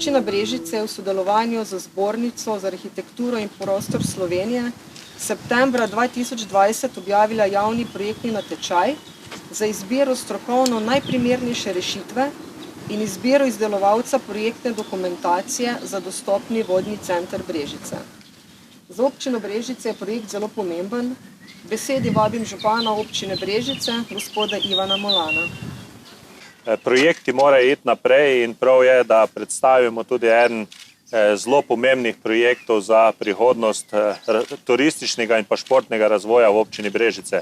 Občina Brežice je v sodelovanju z Zbornico za arhitekturo in prostor Slovenije septembra 2020 objavila javni projektni natečaj za izbiro strokovno najprimernejše rešitve in izbiro izdelovalca projektne dokumentacije za dostopni vodni center Brežice. Za občino Brežice je projekt zelo pomemben. Besedi vabim župana občine Brežice, gospoda Ivana Molana. Projekti morajo iti naprej in prav je, da predstavimo tudi en zelo pomembnih projektov za prihodnost turističnega in pa športnega razvoja v občini Brežice.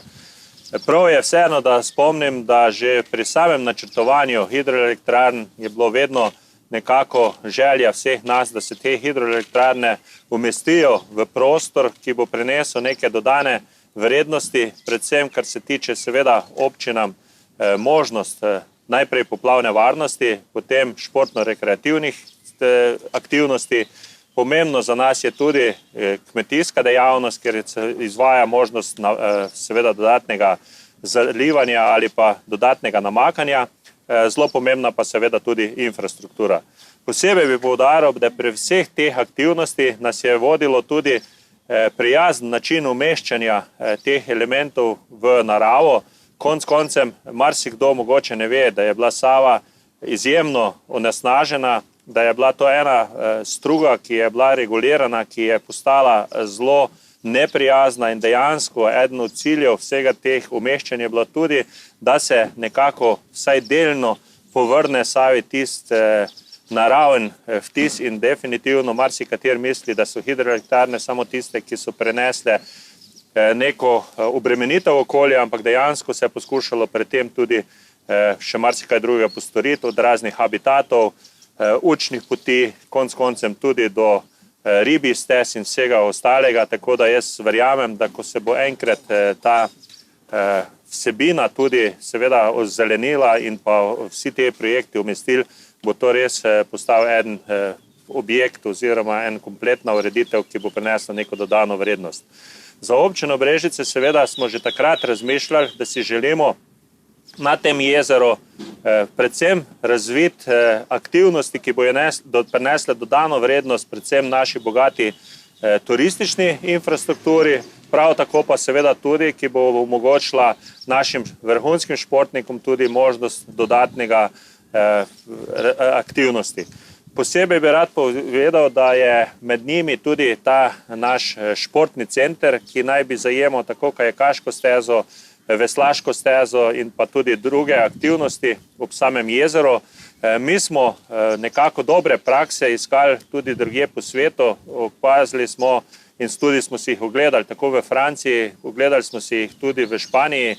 Prav je vseeno, da spomnim, da že pri samem načrtovanju hidroelektrarn je bilo vedno nekako želja vseh nas, da se te hidroelektrarne umestijo v prostor, ki bo prinesel neke dodane vrednosti, predvsem kar se tiče seveda občinam možnost najprej poplavne varnosti, potem športno-rekreativnih aktivnosti. Pomembno za nas je tudi kmetijska dejavnost, ker izvaja možnost seveda dodatnega zalivanja ali pa dodatnega namakanja. Zelo pomembna pa seveda tudi infrastruktura. Posebej bi poudaril, da pri vseh teh aktivnosti nas je vodilo tudi prijazen način umeščanja teh elementov v naravo. Konec koncem, marsikdo mogoče ne ve, da je bila Sava izjemno onesnažena, da je bila to ena struga, ki je bila regulirana, ki je postala zelo neprijazna in dejansko eden od ciljev vsega teh umeščanja je bilo tudi, da se nekako vsaj delno povrne Savi tist naraven vtis in definitivno marsikater misli, da so hidroelektrarne samo tiste, ki so prenesle neko obremenitev okolja, ampak dejansko se je poskušalo pred tem tudi še marsikaj drugega postoriti, od raznih habitatov, učnih poti, konec koncem tudi do ribjih stez in vsega ostalega, tako da jaz verjamem, da ko se bo enkrat ta vsebina tudi seveda ozelenila in pa vsi te projekti umestili, bo to res postal en objekt oziroma en kompletna ureditev, ki bo prinesla neko dodano vrednost. Za občino Brežice seveda smo že takrat razmišljali, da si želimo na tem jezeru predvsem razviti aktivnosti, ki bo prinesle dodano vrednost predvsem naši bogati turistični infrastrukturi, prav tako pa seveda tudi, ki bo omogočila našim vrhunskim športnikom tudi možnost dodatnega aktivnosti. Posebej bi rad povedal, da je med njimi tudi ta naš športni center, ki naj bi zajemal tako kajakaško stezo, veslaško stezo in pa tudi druge aktivnosti ob samem jezeru. Mi smo nekako dobre prakse iskali tudi drugje po svetu, opazili smo in tudi smo si jih ogledali tako v Franciji, ogledali smo si jih tudi v Španiji,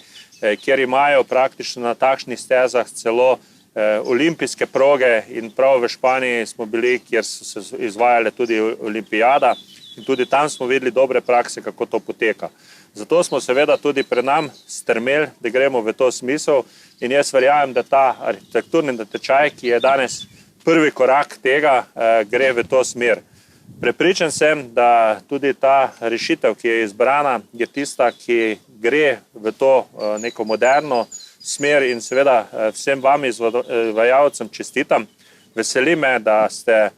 kjer imajo praktično na takšnih stezah celo olimpijske proge in prav v Španiji smo bili, kjer so se izvajale tudi olimpijada in tudi tam smo videli dobre prakse, kako to poteka. Zato smo seveda tudi pred nam strmeli, da gremo v to smisel in jaz verjamem, da ta arhitekturni natečaj, ki je danes prvi korak tega, gre v to smer. Prepričan sem, da tudi ta rešitev, ki je izbrana, je tista, ki gre v to neko moderno smer in seveda vsem vam izvajalcem čestitam. Veseli me, da ste,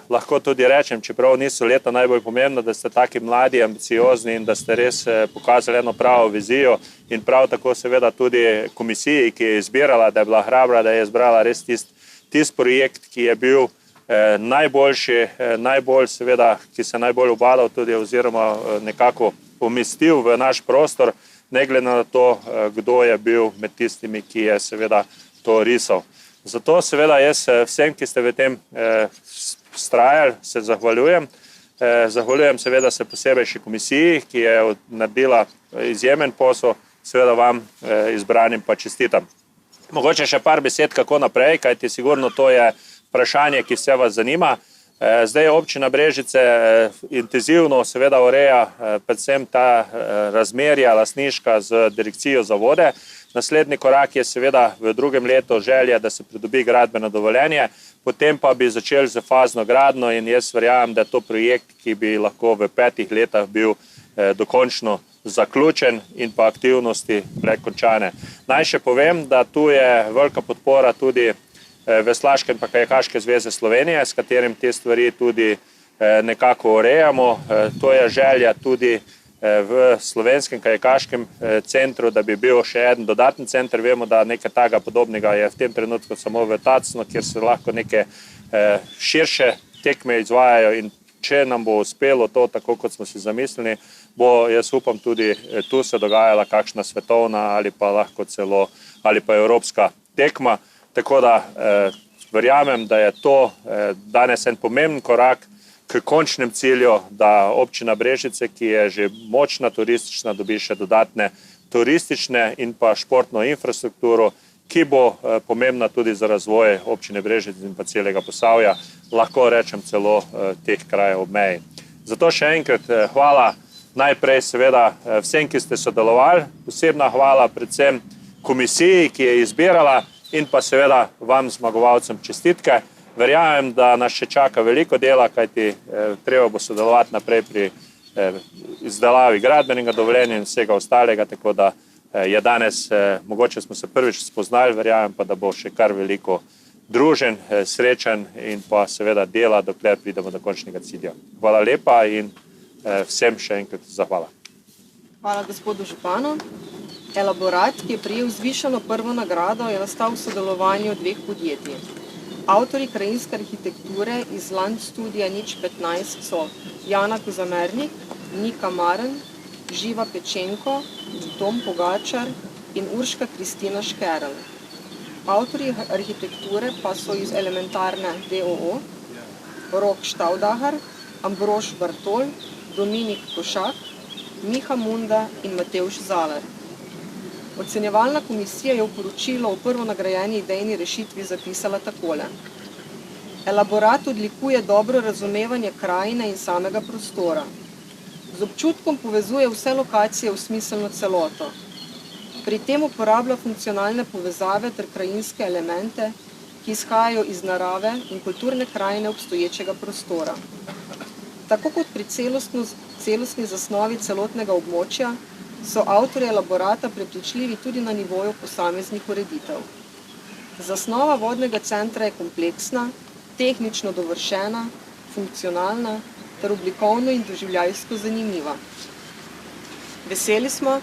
lahko tudi rečem, čeprav niso leta najbolj pomembno, da ste taki mladi, ambiciozni in da ste res pokazali eno pravo vizijo in prav tako seveda tudi komisiji, ki je izbirala, da je bila hrabra, da je izbrala res tist projekt, ki je bil najboljši, najbolj seveda, ki se najbolj ubadal tudi oziroma nekako umestil v naš prostor, ne glede na to, kdo je bil med tistimi, ki je seveda to risal. Zato seveda jaz vsem, ki ste v tem vztrajali, se zahvaljujem. Zahvaljujem seveda se posebej še komisiji, ki je naredila izjemen posel, seveda vam izbranim pa čestitam. Mogoče še par besed kako naprej, kajti sigurno to je vprašanje, ki vse vas zanima. Zdaj občina Brežice intenzivno seveda ureja predvsem ta razmerja lastniška z direkcijo za vode. Naslednji korak je seveda v drugem letu želja, da se pridobi gradbeno dovoljenje, potem pa bi začeli z fazno gradnjo in jaz verjamem, da je to projekt, ki bi lahko v 5 letih bil dokončno zaključen in pa aktivnosti prekončane. Naj še povem, da tu je velika podpora tudi Veslaške in pa kajakaške zveze Slovenije, s katerim te stvari tudi nekako urejamo. To je želja tudi v slovenskem kajakaškem centru, da bi bil še en dodaten center. Vemo, da nekaj takega podobnega je v tem trenutku samo v Tacnu, kjer se lahko neke širše tekme izvajajo, in če nam bo uspelo to, tako kot smo si zamislili, bo, jaz upam, tudi tu se dogajala kakšna svetovna ali pa lahko celo ali pa evropska tekma. Tako da verjamem, da je to danes en pomemben korak k končnem cilju, da občina Brežice, ki je že močna turistična, dobi še dodatne turistične in pa športno infrastrukturo, ki bo pomembna tudi za razvoj občine Brežice in pa celega Posavja, lahko rečem celo teh krajev ob meji. Zato še enkrat hvala najprej seveda vsem, ki ste sodelovali, posebna hvala predvsem komisiji, ki je izbirala, in pa seveda vam zmagovalcem čestitke. Verjamem, da nas še čaka veliko dela, kajti treba bo sodelovati naprej pri izdelavi gradbenega dovoljenja in vsega ostalega, tako da je danes, mogoče smo se prvič spoznali, verjamem pa, da bo še kar veliko druženj, srečanj in pa seveda dela, dokler pridemo do končnega cilja. Hvala lepa in vsem še enkrat zahvala. Hvala gospodu županu. Elaborat, ki je prejel zvišano prvo nagrado, je nastal v sodelovanju dveh podjetij. Avtorji krajinske arhitekture iz Landstudia 015 so Jana Kozamernik, Nika Maren, Živa Pečenko, Tom Pogačar in Urška Kristina Škerl. Avtorji arhitekture pa so iz Elementarne d.o.o. Rok Štaudaher, Ambrož Bartol, Dominik Košak, Miha Munda in Matevž Zaler. Ocenjevalna komisija je v poročilu o prvo nagrajeni idejni rešitvi zapisala takole. Elaborat odlikuje dobro razumevanje krajine in samega prostora. Z občutkom povezuje vse lokacije v smiselno celoto. Pri tem uporablja funkcionalne povezave ter krajinske elemente, ki izhajajo iz narave in kulturne krajine obstoječega prostora. Tako kot pri celostni zasnovi celotnega območja, so avtorji elaborata prepričljivi tudi na nivoju posameznih ureditev. Zasnova vodnega centra je kompleksna, tehnično dovršena, funkcionalna ter oblikovno in doživljajsko zanimiva. Veseli smo,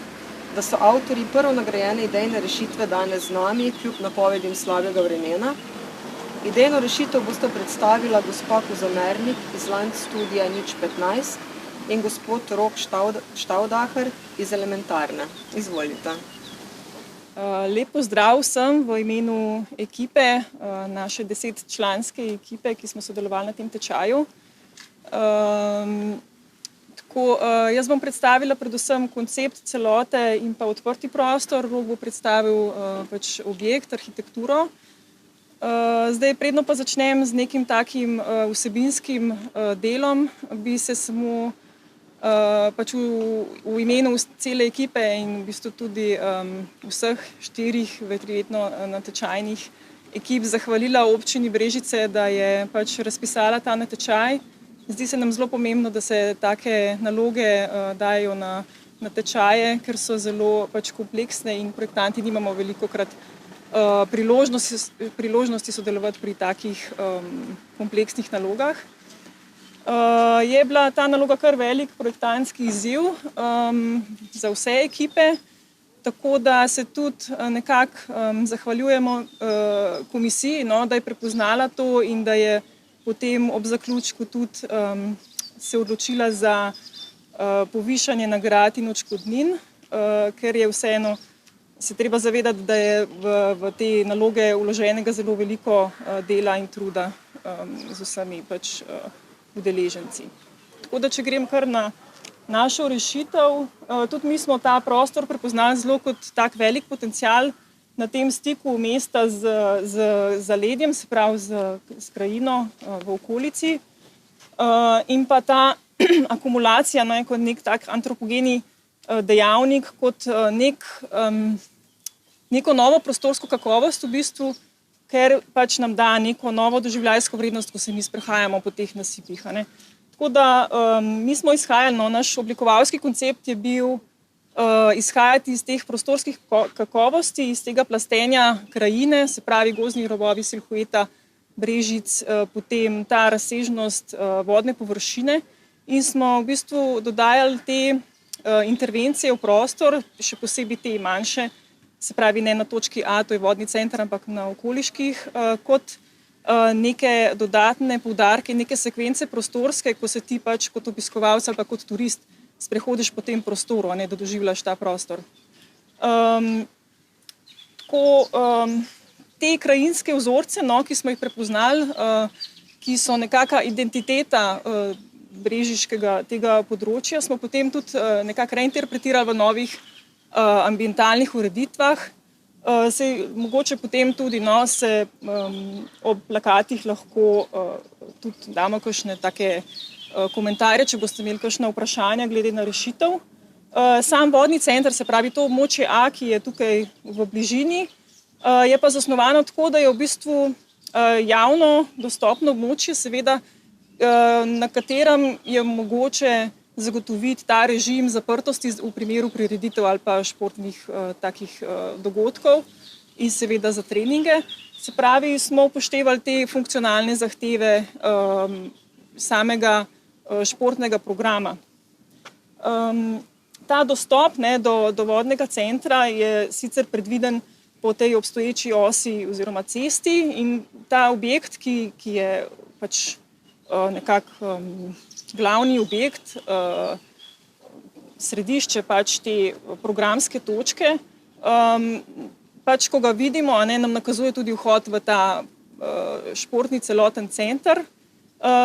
da so avtorji prvo nagrajene idejne rešitve danes z nami, kljub napovedim slabega vremena. Idejno rešitev bosta predstavila gospa Kozamernik iz Landstudia 015 in gospod Rok Štaudaher iz Elementarne. Izvolite. Lep pozdrav vsem v imenu ekipe, naše 10-članske ekipe, ki smo sodelovali na tem tečaju. Jaz bom predstavila predvsem koncept celote in pa odprti prostor, Rok bo predstavil objekt, arhitekturo. Zdaj, predno pa začnem z nekim takim vsebinskim delom, bi se samo v imenu cele ekipe in v bistvu tudi vseh 4 verjetno natečajnih ekip zahvalila občini Brežice, da je razpisala ta natečaj. Zdi se nam zelo pomembno, da se take naloge dajo na natečaje, ker so zelo kompleksne in projektanti nimamo velikokrat priložnosti sodelovati pri takih kompleksnih nalogah. Je bila ta naloga kar velik projektantski izziv za vse ekipe, tako da se tudi nekako zahvaljujemo komisiji, da je prepoznala to in da je potem ob zaključku tudi se odločila za povišanje nagrad in odškodnin, ker je vseeno se treba zavedati, da je v te naloge vloženega zelo veliko dela in truda z vsemi udeleženci. Tako da, če grem kar na našo rešitev, tudi mi smo ta prostor prepoznali zelo kot tak velik potencial na tem stiku mesta z zaledjem, se pravi z krajino v okolici. In pa ta akumulacija kot nek tak antropogeni dejavnik, kot neko novo prostorsko kakovost v bistvu, ker nam da neko novo doživljajsko vrednost, ko se mi sprehajamo po teh nasipih. Tako da mi smo izhajali, naš oblikovalski koncept je bil izhajati iz teh prostorskih kakovosti, iz tega plastenja krajine, se pravi gozdni robovi silhueta, brežic, potem ta razsežnost vodne površine in smo v bistvu dodajali te intervencije v prostor, še posebej te manjše, se pravi ne na točki A, to je vodni center, ampak na okoliških, kot neke dodatne poudarke, neke sekvence prostorske, ko se ti pač kot obiskovalec ali pa kot turist sprehodiš po tem prostoru, a ne da doživljaš ta prostor. Te krajinske vzorce, ki smo jih prepoznali, ki so nekaka identiteta brežiškega tega področja, smo potem tudi nekako reinterpretirali v novih ambientalnih ureditvah. Mogoče potem tudi se ob plakatih lahko tudi damo kakšne take komentarje, če boste imeli kakšna vprašanja glede na rešitev. Sam vodni center, se pravi to območje A, ki je tukaj v bližini, je pa zasnovano tako, da je v bistvu javno dostopno območje, seveda, na katerem je mogoče zagotoviti ta režim zaprtosti v primeru prireditev ali pa športnih takih dogodkov in seveda za treninge. Se pravi, smo upoštevali te funkcionalne zahteve samega športnega programa. Ta dostop do vodnega centra je sicer predviden po tej obstoječi osi oziroma cesti in ta objekt, ki je pač nekako glavni objekt, središče pač te programske točke, pač ko ga vidimo, nam nakazuje tudi vhod v ta športni celoten center,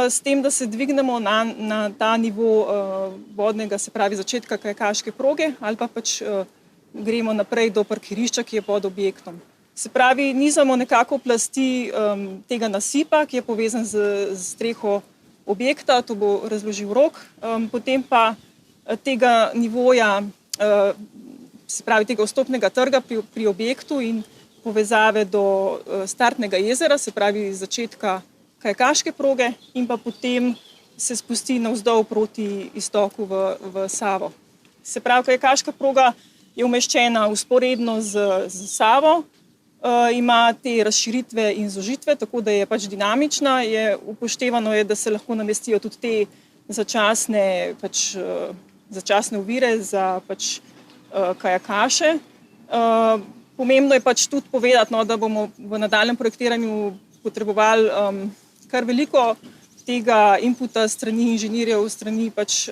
s tem, da se dvignemo na ta nivo vodnega, se pravi začetka kajakaške proge ali pa pač gremo naprej do parkirišča, ki je pod objektom. Se pravi, nizamo nekako plasti tega nasipa, ki je povezan z streho objekta, to bo razložil Rok, potem pa tega nivoja, se pravi tega vstopnega trga pri objektu in povezave do startnega jezera, se pravi začetka kajakaške proge in pa potem se spusti navzdol proti iztoku v Savo. Se pravi, kajakaška proga je umeščena vzporedno z Savo, ima te razširitve in zožitve, tako da je pač dinamična, upoštevano je, da se lahko namestijo tudi te začasne ovire za pač kajakaše. Pomembno je pač tudi povedati, da bomo v nadaljnjem projektiranju potrebovali kar veliko tega inputa strani inženirjev, strani pač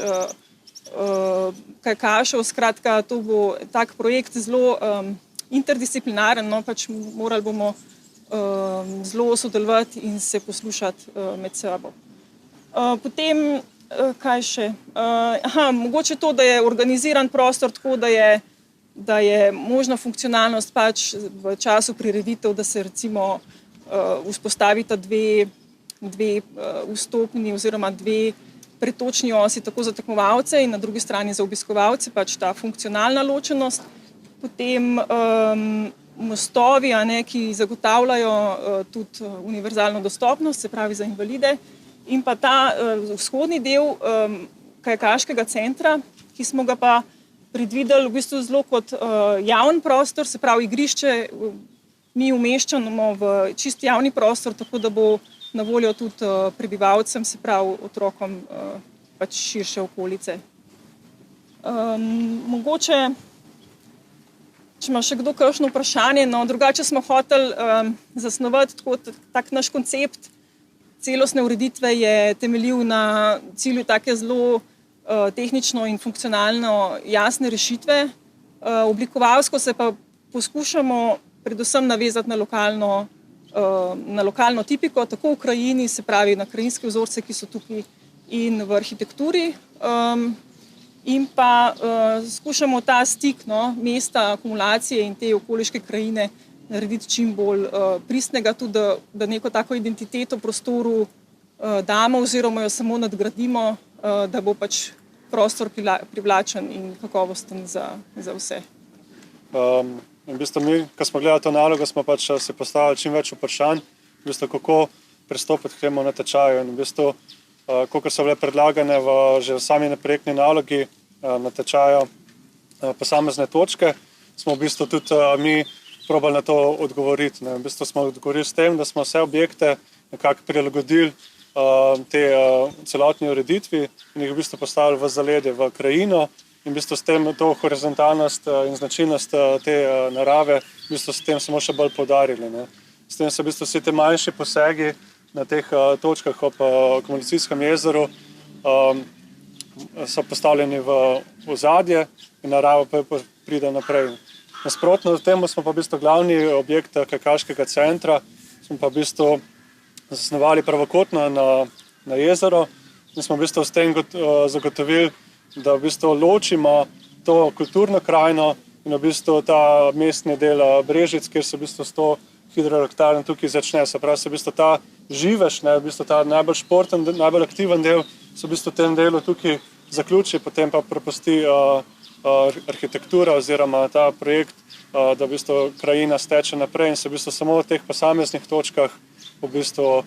kajakašev. Skratka, to bo tak projekt zelo interdisciplinaren, pač morali bomo zelo sodelovati in se poslušati med sabo. Potem, kaj še? Mogoče to, da je organiziran prostor tako, da je možna funkcionalnost pač v času prireditev, da se recimo vzpostavita dve vstopni oziroma dve pretočni osi tako za tekmovalce in na drugi strani za obiskovalce, pač ta funkcionalna ločenost. Potem mostovi, ki zagotavljajo tudi univerzalno dostopnost, se pravi za invalide, in pa ta vzhodni del kajakaškega centra, ki smo ga pa predvideli v bistvu zelo kot javni prostor, se pravi igrišče, mi umeščamo v čist javni prostor, tako da bo na voljo tudi prebivalcem, se pravi otrokom pač širše okolice. Mogoče, če ima še kdo kakšno vprašanje, drugače smo hoteli zasnovati tak naš koncept celostne ureditve je temeljil na cilju take zelo tehnično in funkcionalno jasne rešitve. Oblikovalsko se pa poskušamo predvsem navezati na lokalno tipiko, tako v krajini, se pravi na krajinske vzorce, ki so tukaj, in v arhitekturi. In pa skušamo ta stik mesta, akumulacije in te okoliške krajine narediti čim bolj pristnega, tudi da neko tako identiteto v prostoru damo oziroma jo samo nadgradimo, da bo pač prostor privlačen in kakovosten za vse. In v bistvu mi, ko smo gledali to nalogo, smo pač si postavili čim več vprašanj, v bistvu kako pristopiti k temu natečaju. In v bistvu, koliko so bile predlagane že v sami projektni nalogi natečaju, posamezne točke, smo v bistvu tudi mi probali na to odgovoriti. V bistvu smo odgovorili s tem, da smo vse objekte nekako prilagodili te celotni ureditvi in jih v bistvu postavili v zaledje, v krajino in v bistvu s tem to horizontalnost in značilnost te narave v bistvu s tem samo še bolj poudarili. S tem so v bistvu vsi te manjši posegi na teh točkah ob akumulacijskem jezeru so postavljeni v ozadje in narava pa pride naprej. Nasprotno temu smo pa v bistvu glavni objekt kajakaškega centra, smo pa v bistvu zasnovali pravokotno na jezero in smo v bistvu s tem zagotovili, da v bistvu ločimo to kulturno krajino in v bistvu ta mestni del Brežic, kjer se v bistvu s to hidroelektrarno tukaj začne. Se pravi, se v bistvu ta živež, v bistvu ta najbolj športen, najbolj aktiven del se v bistvu v tem delu tukaj zaključi, potem pa prepusti arhitektura oziroma ta projekt, da v bistvu krajina steče naprej in se v bistvu samo v teh posameznih točkah v bistvu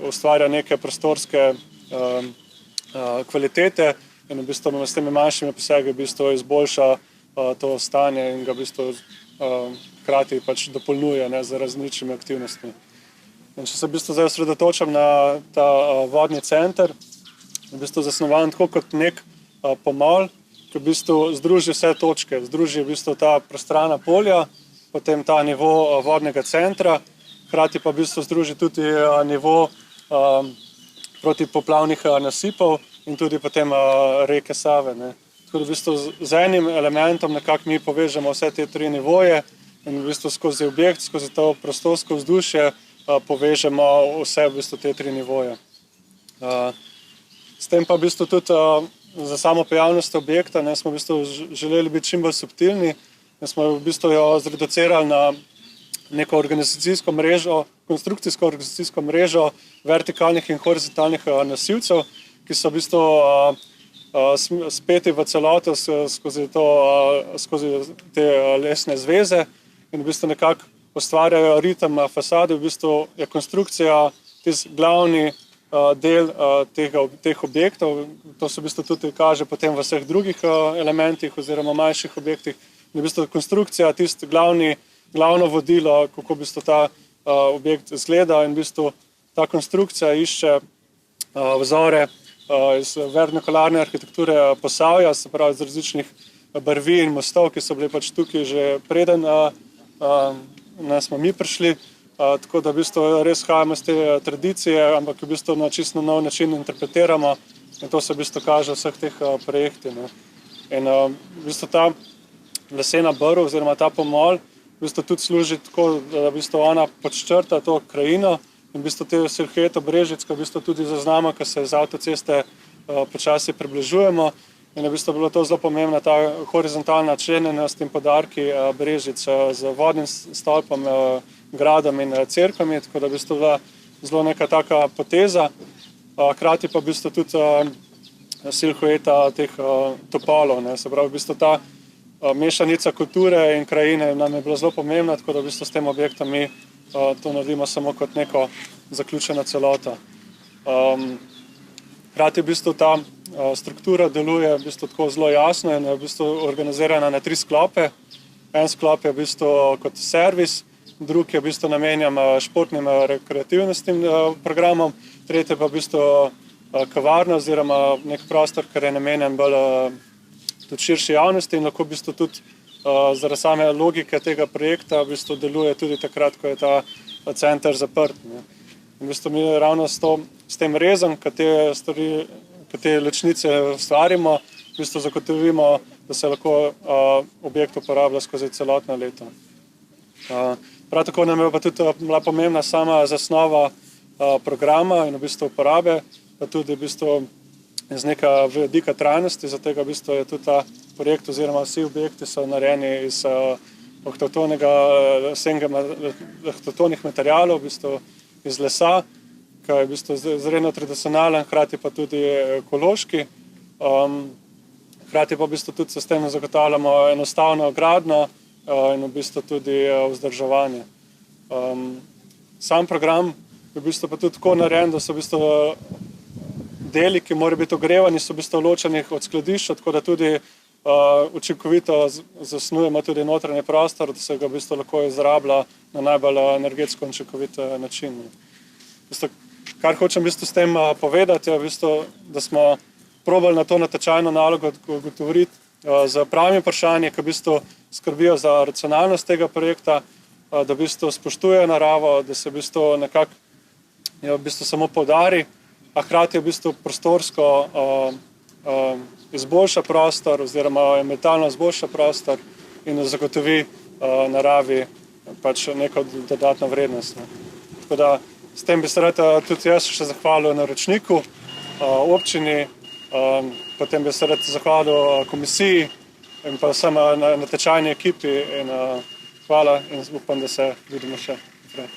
ustvarja neke prostorske kvalitete in v bistvu s temi manjšimi posegi v bistvu izboljša to stanje in ga v bistvu hkrati pač dopolnjuje z različnimi aktivnostmi. In če se v bistvu zdaj osredotočam na ta vodni center, v bistvu zasnovan tako kot nek pomol, ki v bistvu združi vse točke, združi v bistvu ta prostrana polja, potem ta nivo vodnega centra, hkrati pa v bistvu združi tudi nivo protipoplavnih nasipov in tudi potem reke Save. Tako da v bistvu z enim elementom nekako mi povežemo vse te tri nivoje in v bistvu skozi objekt, skozi to prostorsko vzdušje povežemo vse v bistvu te tri nivoje. S tem pa v bistvu tudi za samo pojavnost objekta smo v bistvu želeli biti čim bolj subtilni, smo v bistvu jo zreducirali na neko organizacijsko mrežo, konstrukcijsko organizacijsko mrežo vertikalnih in horizontalnih nosilcev, ki so v bistvu speti v celoto skozi te lesne zveze in v bistvu nekako ustvarjajo ritem fasade. V bistvu je konstrukcija tisti glavni del teh objektov. To se v bistvu tudi kaže potem v vseh drugih elementih oziroma manjših objektih. V bistvu konstrukcija tisti glavno vodilo, kako v bistvu ta objekt izgleda in v bistvu ta konstrukcija išče vzore iz vernakularne arhitekture Posavja, se pravi iz različnih barvi in mostov, ki so bili pač tukaj že preden smo mi prišli, tako da v bistvu res hajamo z te tradicije, ampak v bistvu na čisto nov način interpretiramo in to se v bistvu kaže v vseh teh projektih. In v bistvu ta lesena brv oziroma ta pomol v bistvu tudi služi tako, da v bistvu ona podčrta to krajino in v bistvu te silhueto Brežic, v bistvu tudi zaznamo, ko se z avtoceste počasi približujemo. In v bistvu bilo to zelo pomembna ta horizontalna členjenost in podarki Brežic z vodnim stolpom, gradom in cerkvami, tako da v bistvu bila zelo neka taka poteza. Hkrati pa v bistvu tudi silhueta teh topolov. Se pravi, v bistvu ta mešanica kulture in krajine nam je bila zelo pomembna, tako da v bistvu s tem objektom mi to naredimo samo kot neko zaključena celota. Hkrati v bistvu ta struktura deluje v bistvu tako zelo jasno in je v bistvu organizirana na 3 sklope. En sklop je v bistvu kot servis, drug je v bistvu namenjen športnim rekreativnostnim programom, tretji pa v bistvu kavarna oziroma nek prostor, ker je namenjen bolj tudi širši javnosti in lahko v bistvu tudi zaradi same logike tega projekta v bistvu deluje tudi takrat, ko je ta center zaprt. In v bistvu mi ravno s tem rezom, ki te ločnice ustvarimo, v bistvu zagotovimo, da se lahko objekt uporablja skozi celotno leto. Prav tako nam je pa tudi bila pomembna sama zasnova programa in v bistvu uporabe, pa tudi v bistvu z neka vidika trajnosti, zato v bistvu je tudi ta projekt oziroma vsi objekti so narejeni iz avtohtonih materialov, v bistvu iz lesa, ki je v bistvu izredno tradicionalen, hkrati pa tudi ekološki. Hkrati pa v bistvu tudi s tem zagotavljamo enostavno gradnjo in v bistvu tudi vzdrževanje. Sam program je v bistvu pa tudi tako narejen, da so v bistvu deli, ki morajo biti ogrevani, so v bistvu ločeni od skladišča, tako da tudi učinkovito zasnujemo tudi notranji prostor, da se ga v bistvu lahko izrablja na najbolj energetsko učinkovit način. Kar hočem v bistvu s tem povedati, je v bistvu, da smo probali na to natečajno nalogo odgovoriti z pravimi vprašanji, ki v bistvu skrbijo za racionalnost tega projekta, da v bistvu spoštuje naravo, da se v bistvu nekako v bistvu samo poudari, a hkrati v bistvu prostorsko izboljša prostor oziroma mentalno izboljša prostor in zagotovi naravi pač neko dodatno vrednost. Tako da s tem bi se rad tudi jaz še zahvalil naročniku, občini, potem bi se rad zahvalil komisiji in pa vsem natečajni ekipi in hvala in upam, da se vidimo še naprej.